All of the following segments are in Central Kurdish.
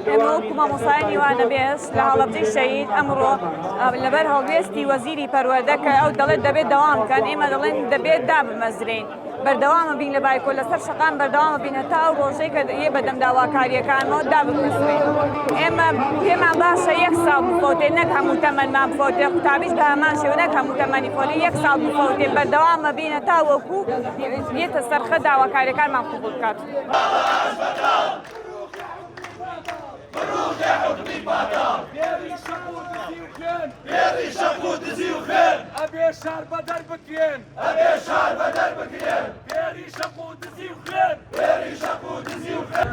ئێمە وەکو مامۆستایانی وانە بێز لە هەڵەبجەی شەهید ئەمڕۆ لەبەر هەڵوێستی وەزیری پەروەردە کە ئەو دەڵێت دەبێت دەوام بکەن، ئێمە دەڵێن دەبێت دابمەزرێن، بەردەوامە بین لە بایکۆ لەسەر شەقام بەردەوامە بین هەتا ئەو ڕۆژەی کە یێ بەدەم داواکاریەکانەوە دابمەزرێن. ئێمە پێمان باشە 1 ساڵ بفۆتێن، نەک هەموو تەمەنمان بفۆتێ، قوتابیش بە هەمان شێوە نەک هەموو تەمەنی فۆلی 1 ساڵ بفۆتێن، بەردەوامە بین هەتا وەکو بێتە سەرخە داواکاریەکانمان قبوڵ بکات. بروح يا حكمي باطل بيري شقود دزي وخير بيري شقود دزي وخير ابي شهر بدر بكين ابي شهر بدر بكين بيري شقود دزي وخير بيري شقود دزي وخير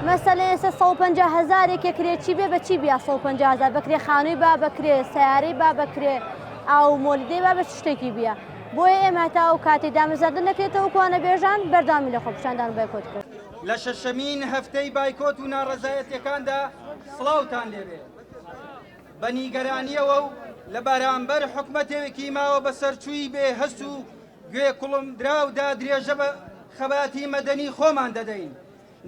مثلا 150,000 كري چی به چی بیا 150,000 بکری خانوی با بکری سیاری با بکری او مولدی با بشتکی بیا بۆیە ئێمە تا ئەو کاتی دامەزاردن نەکرێتەوە کوانە بێژان بەردامی لە خۆپشاندان بایکۆت کرد. لە شەشەمین هەفتەی بایکۆت و ناڕەزایەتیەکاندا سڵاوتان لێبێ بە نیگەرانیەوە و لە بەرامبەر حکومەتێکی ماوە بە سەرچووی بێ هەست و گوێ کوڵم دراودا درێژە بە خەباتی مەدەنی خۆمان دەدەین.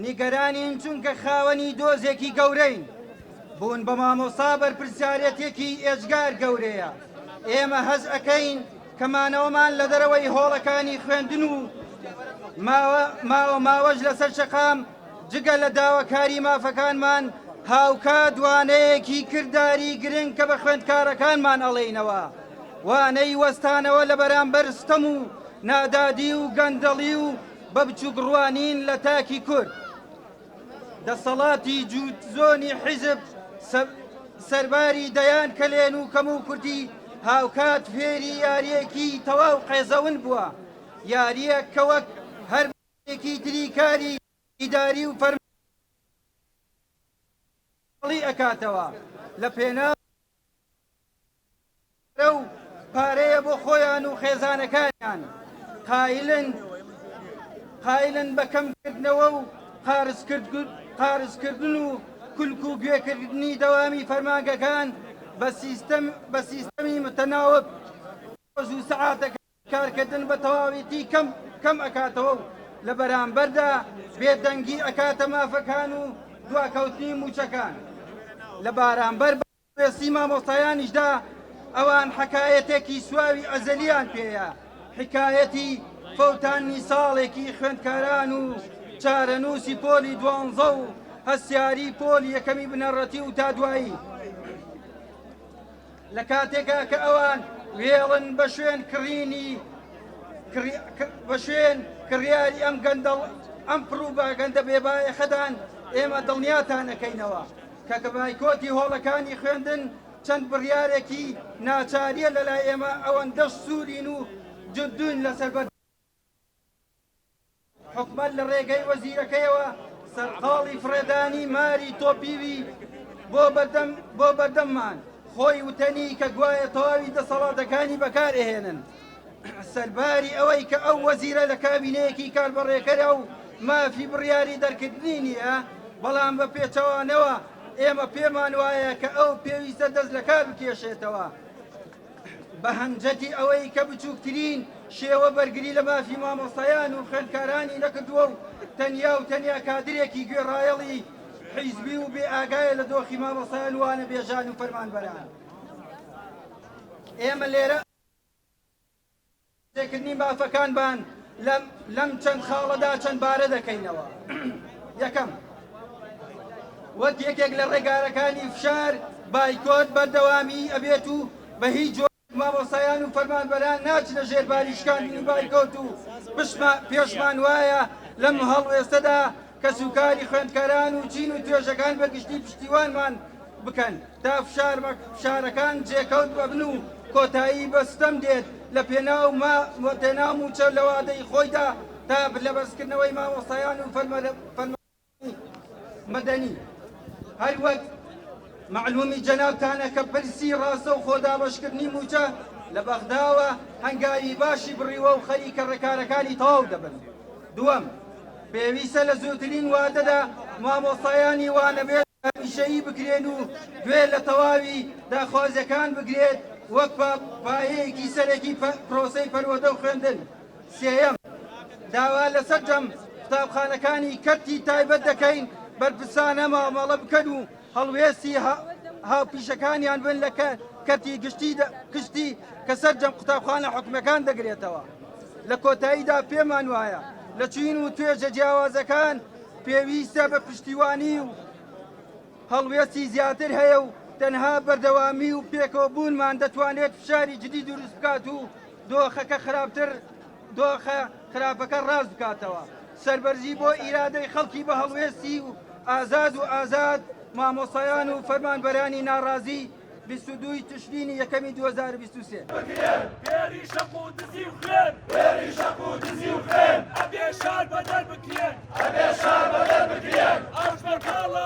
نیگەرانین چونکە خاوەنی دۆزێکی گەورەین، بوون بە مامۆستا بەرپرسیارەتێکی ئێجگار گەورەیە. ئێمە هەز ئەەکەین کەمانەوەمان لە دەرەوەی هۆڵەکانی خوێندن و ماوەش لەسەر شەقام جگە لە داواکاری مافەکانمان هاوکا دوانەیەکی کردداری گرنگ کە بە خوێندکارەکانمان ئەڵێینەوە، وانەی وەستانەوە لە بەرامبەر ستەم و نادادی و گەندەڵی و بە بچووگڕوانین لە تاکی کورد. دەسەڵاتی جووتزۆنی حیزب سەرباری دەیان کەلێن و کەم و کورتی هاوکات فێری یاریەکی تەواو قێزەون بووە، یاریە کە وەک هەرێکی تری کاری ئیداری و فەرمانڵی ئەکاتەوە لە پێناو و پارەیە بۆ خۆیان و خێزانەکانیان قایلن بە کەمکردنەوە و قارزکردن و کولک و گوێکردنی دەوامی فەرمانگەکان بە سیستەمی متەناوب ڕۆژ و سەعاتەکە کارکردن بە تەواویەتی کەم ئەکاتەوە و لە بەرامبەردا بێدەنگی ئەکاتە مافەکان و دواکەوتنی موچەکان. لە بارامبەر بەێستی مامۆستایانیشدا ئەوان حکایەتێکی سواوی ئەزەلیان پێیە، حکایەتی فەوتانی ساڵێکی خوێندکاران و چارەنووسی پۆلی دوانزە و هەستیاری پۆلی یەکەمی بنەڕەتی و تا دوایی. لە کاتێکا کە ئەوان وێڵن بە شوێن کڕیاری ئەم پڕوبە گەندە بێبایەخەدان ئێمە دڵنیاتان ئەەکەینەوە کە بایکۆتی هۆڵەکانی خوێندن چەند بڕیارێکی ناچاریە لەلای ئێمە ئەوەندە سوورین و جدون لەسەر بەر حکومەت لە ڕێگەی وەزیرەکەیەوە سەرقاڵی فرێدانی ماری تۆپیوی بۆ بەردەممان خۆی وتەنی کە گوایە تەواوی دەسەڵاتەکانی بەکارهێنن سەرباری ئەوەی کە ئەو وەزیرە لە کابینەیەکی کاربڕێکەرە و مافی بڕیاری دەرکردنی نییە، بەڵام بە پێچەوانەوە ئێمە پێمان وایە کە ئەو پێویستە دەست لە کار بکێشێتەوە بە هەنجەتی ئەوەی کە بچووکترین شێوە بەرگری لە مافی مامۆستایان و خوێندکارانی نەکردووە و تەنیا کادرێکی گوێڕایەڵی حیزبی و بێ ئاگایە لە دۆخی مامۆستایان وانە بێژان و فەرمانبەران. ئێمە لێرە کردنی مافەکانمان لەم چەند خاڵەدا چەند بارە دەکەینەوە. یەکەم، وەک یەکێک لە ڕێگارەکانی فشار بایکۆت بەردەوامی ئەبێت و بە هیچ جۆرێک مامۆستایان و فەرمانبەران ناچنە ژێر باریشکاندنی بایکۆت و پێشمان وایە لەم هەڵوێستەدا کە سوکاری خوێندکاران و چین و توێژەکان بەگشتی پشتیوانمان بکەن تا فشارەکان جێکەوت ببن و کۆتایی بەستەم دێت لە پێناو موچە لەوادەی خۆیدا تا لە بەرزکردنەوەی مامۆستایان و فەرمانبەرانی مەدەنی. هەروەک معلومی جەنابتانە کە پرسی ڕاستە و خۆدابەشکردنی موچە لە بەغداوە هەنگاوی باشی بڕیوە و خەریکە ڕێکارەکانی تەواو دەبن. دووەم، پێویستە لە زووترین وادەدا مامۆستایانی وانەبێت هەمیشەیی بکرێن و گوێ لە تەواوی داخوازیەکان بگرێت وەک پایەیەکی سەرەکی پرۆسەی پەروەدە و خوێندن. سێیەم، داوا لەسەر جەم قوتابخانەکانی کەرتی تایبەت دەکەین بەرپرسانە مامەڵە بکەن و هەڵوێستی هاوپیشەکانیان بن لە کەرتی گشتی کە سەرجەم قوتابخانە حکومەکان دەگرێتەوە. لە کۆتاییدا پێمان وایە لە چین و توێژە جیاوازەکان پێویستە بە پشتیوانی و هەڵوێستی زیاتر هەیە و تەنها بەردەوامی و پێکەوەبوونمان دەتوانێت فشاری جدی دروست بکات و دۆخەکە خراپەکە ڕاز بکاتەوە. سەربەرزی بۆ ئیرادەی خەڵکی بە هەڵوێستی و ئازاد مامۆستایان و فەرمانبەرانی ناڕازی 22 تشرینی یەکەمی 2023. بێری شەق و دزی و خوێن، بێری شەق و دزی و خوێن، ئەبێ شار بەدەر بکرێن، ئەبێ شار بەدەر بکرێن، ئەوش بەرپاڵە